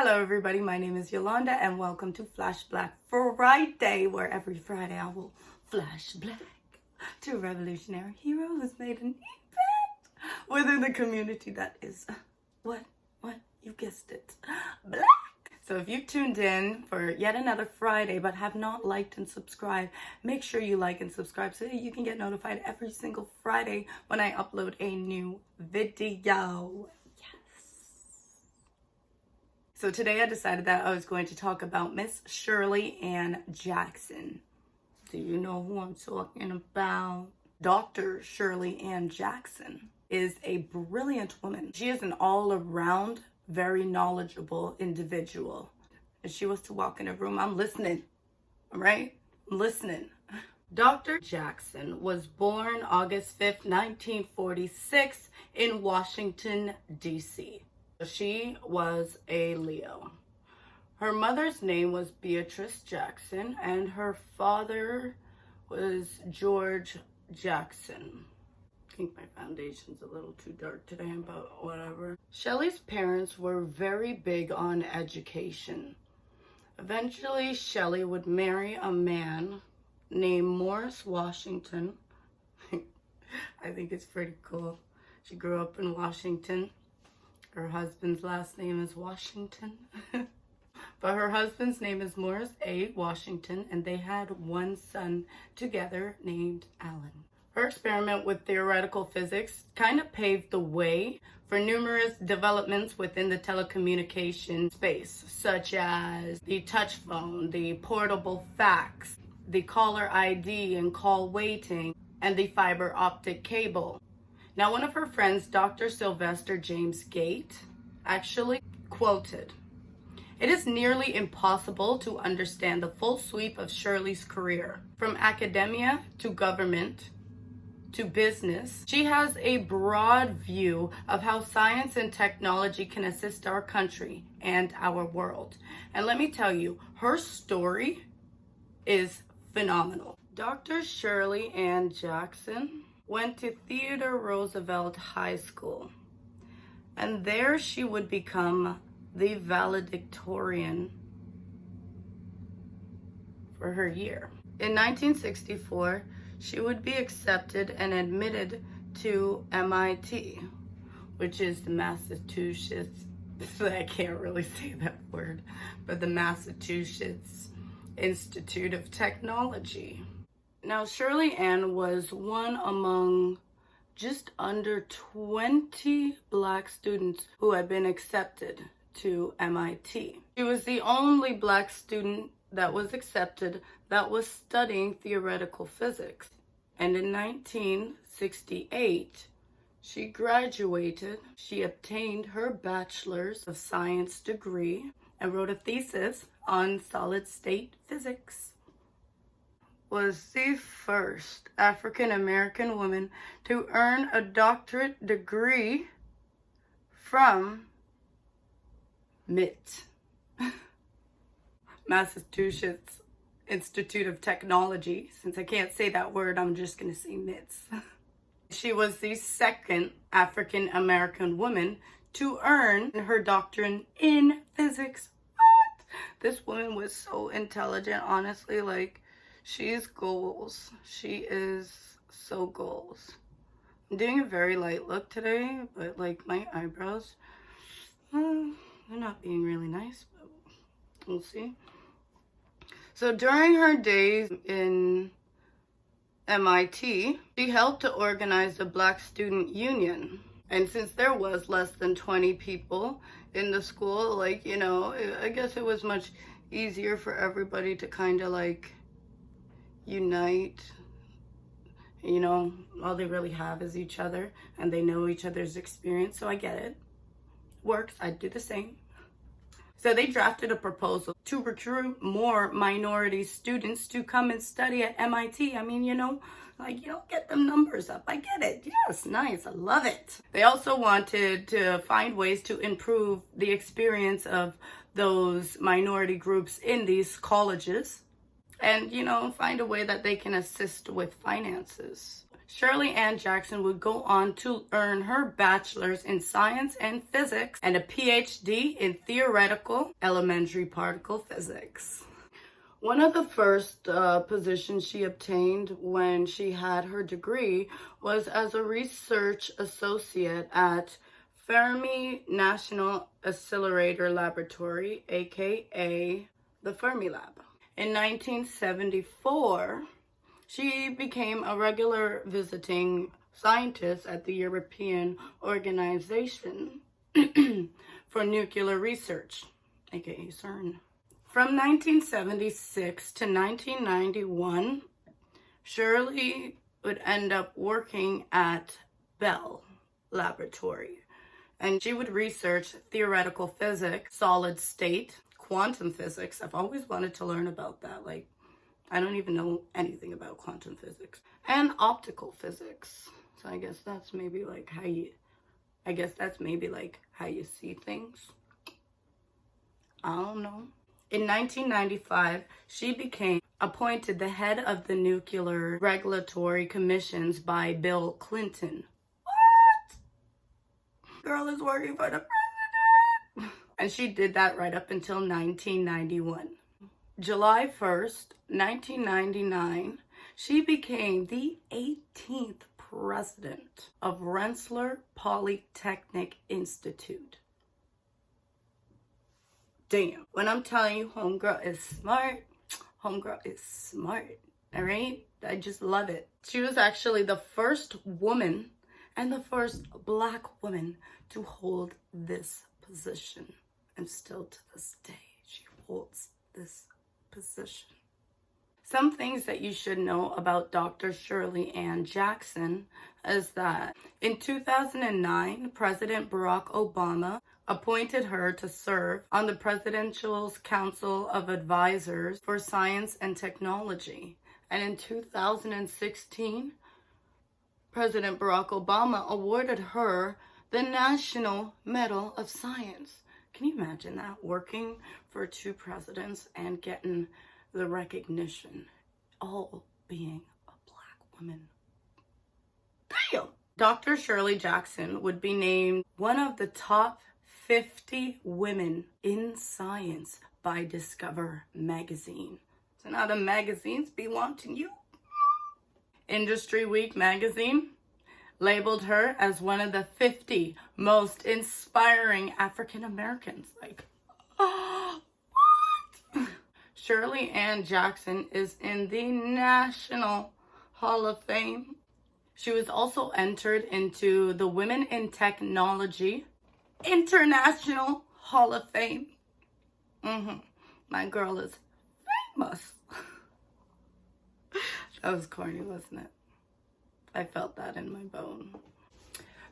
Hello everybody, my name is Yolanda and welcome to Flash Black Friday, where every Friday I will flash black to a revolutionary hero who's made an impact within the community that is, what, you guessed it, black. So if you've tuned in for yet another Friday but have not liked and subscribed, make sure you like and subscribe so that you can get notified every single Friday when I upload a new video. So today I decided that I was going to talk about Miss Shirley Ann Jackson. Do you know who I'm talking about? Dr. Shirley Ann Jackson is a brilliant woman. She is an all-around, very knowledgeable individual. If she was to walk in a room, I'm listening, all right? I'm listening. Dr. Jackson was born August 5th, 1946 in Washington, D.C. She was a Leo. Her mother's name was Beatrice Jackson and her father was George Jackson. I think my foundation's a little too dark today, but whatever. Shelley's parents were very big on education. Eventually, Shelley would marry a man named Morris Washington. I think it's pretty cool. She grew up in Washington. Her husband's last name is Washington. But her husband's name is Morris A. Washington, and they had one son together named Alan. Her experiment with theoretical physics kind of paved the way for numerous developments within the telecommunication space, such as the touch phone, the portable fax, the caller ID and call waiting, and the fiber optic cable. Now, one of her friends, Dr. Sylvester James Gate, actually quoted, "It is nearly impossible to understand the full sweep of Shirley's career. From academia to government to business, she has a broad view of how science and technology can assist our country and our world." And let me tell you, her story is phenomenal. Dr. Shirley Ann Jackson went to Theodore Roosevelt High School, and there she would become the valedictorian for her year. In 1964, she would be accepted and admitted to MIT, which is the Massachusetts, I can't really say that word, but the Massachusetts Institute of Technology. Now, Shirley Ann was one among just under 20 Black students who had been accepted to MIT. She was the only Black student that was accepted that was studying theoretical physics. And in 1968, she graduated. She obtained her Bachelor's of Science degree and wrote a thesis on solid-state physics. Was the first African-American woman to earn a doctorate degree from MIT, Massachusetts Institute of Technology. Since I can't say that word, I'm just going to say MITS. She was the second African-American woman to earn her doctorate in physics. What? This woman was so intelligent, honestly, like, she's goals. She is so goals. I'm doing a very light look today, but like my eyebrows, they're not being really nice, but we'll see. So during her days in MIT, she helped to organize the Black Student Union. And since there was less than 20 people in the school, like, you know, I guess it was much easier for everybody to kind of like unite. You know, all they really have is each other, and they know each other's experience, so I get it. Works. I'd do the same. So they drafted a proposal to recruit more minority students to come and study at MIT. I mean, you know, like, you don't get them numbers up. I get it. Yes, nice. I love it. They also wanted to find ways to improve the experience of those minority groups in these colleges, and, you know, find a way that they can assist with finances. Shirley Ann Jackson would go on to earn her bachelor's in science and physics and a PhD in theoretical elementary particle physics. One of the first positions she obtained when she had her degree was as a research associate at Fermi National Accelerator Laboratory, aka the Fermi Lab. In 1974, she became a regular visiting scientist at the European Organization for Nuclear Research, aka CERN. From 1976 to 1991, Shirley would end up working at Bell Laboratory, and she would research theoretical physics, solid state, quantum physics. I've always wanted to learn about that. Like, I don't even know anything about quantum physics, and optical physics. So I guess that's maybe like how you see things. I don't know. In 1995, she became appointed the head of the Nuclear Regulatory Commissions by Bill Clinton. What? Girl is working for the president. And she did that right up until 1991. July 1st, 1999, she became the 18th president of Rensselaer Polytechnic Institute. Damn. When I'm telling you homegirl is smart, homegirl is smart. All right? I just love it. She was actually the first woman and the first Black woman to hold this position. And still to this day, she holds this position. Some things that you should know about Dr. Shirley Ann Jackson is that in 2009, President Barack Obama appointed her to serve on the Presidential Council of Advisors for Science and Technology. And in 2016, President Barack Obama awarded her the National Medal of Science. Can you imagine that? Working for two presidents and getting the recognition, all being a Black woman. Damn! Dr. Shirley Jackson would be named one of the top 50 women in science by Discover magazine. So now the magazines be wanting you. Industry Week magazine labeled her as one of the 50 most inspiring African Americans. Like, oh, what? Shirley Ann Jackson is in the National Hall of Fame. She was also entered into the Women in Technology International Hall of Fame. My girl is famous. That was corny, wasn't it? I felt that in my bone.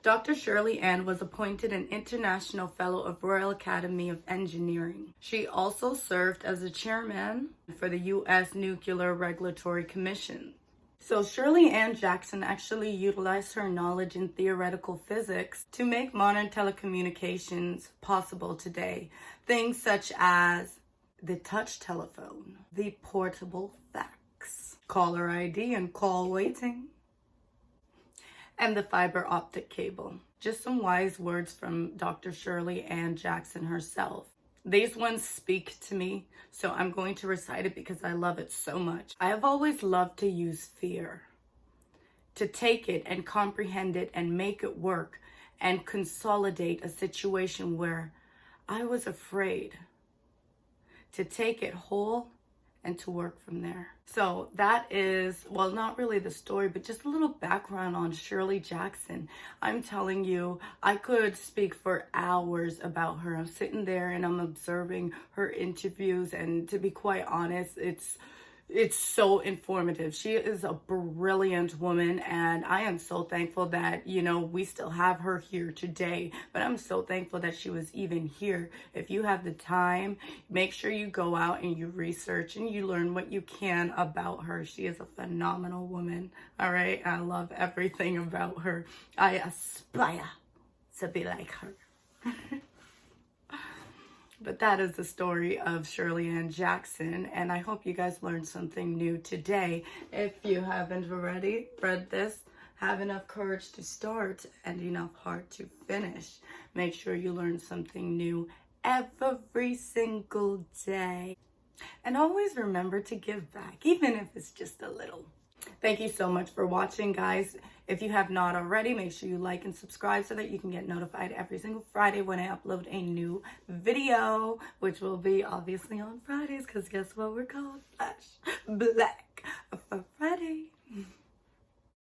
Dr. Shirley Ann was appointed an International Fellow of Royal Academy of Engineering. She also served as a chairman for the U.S. Nuclear Regulatory Commission. So Shirley Ann Jackson actually utilized her knowledge in theoretical physics to make modern telecommunications possible today. Things such as the touch telephone, the portable fax, caller ID and call waiting, and the fiber optic cable. Just some wise words from Dr. Shirley Ann Jackson herself. These ones speak to me, so I'm going to recite it because I love it so much. I have always loved to use fear, to take it and comprehend it and make it work and consolidate a situation where I was afraid, to take it whole and to work from there. So that is, well, not really the story, but just a little background on Shirley Jackson. I'm telling you, I could speak for hours about her. I'm sitting there and I'm observing her interviews, and to be quite honest, it's so informative. She is a brilliant woman, and I am so thankful that, you know, we still have her here today. But I'm so thankful that she was even here. If you have the time, make sure you go out and you research and you learn what you can about her. She is a phenomenal woman. All right. I love everything about her. I aspire to be like her. But that is the story of Shirley Ann Jackson, and I hope you guys learned something new today. If you haven't already read this, Have enough courage to start and enough heart to finish. Make sure you learn something new every single day. And always remember to give back, even if it's just a little. Thank you so much for watching, guys. If you have not already, make sure you like and subscribe so that you can get notified every single Friday when I upload a new video, which will be obviously on Fridays, because guess what we're called? Flash Black Friday.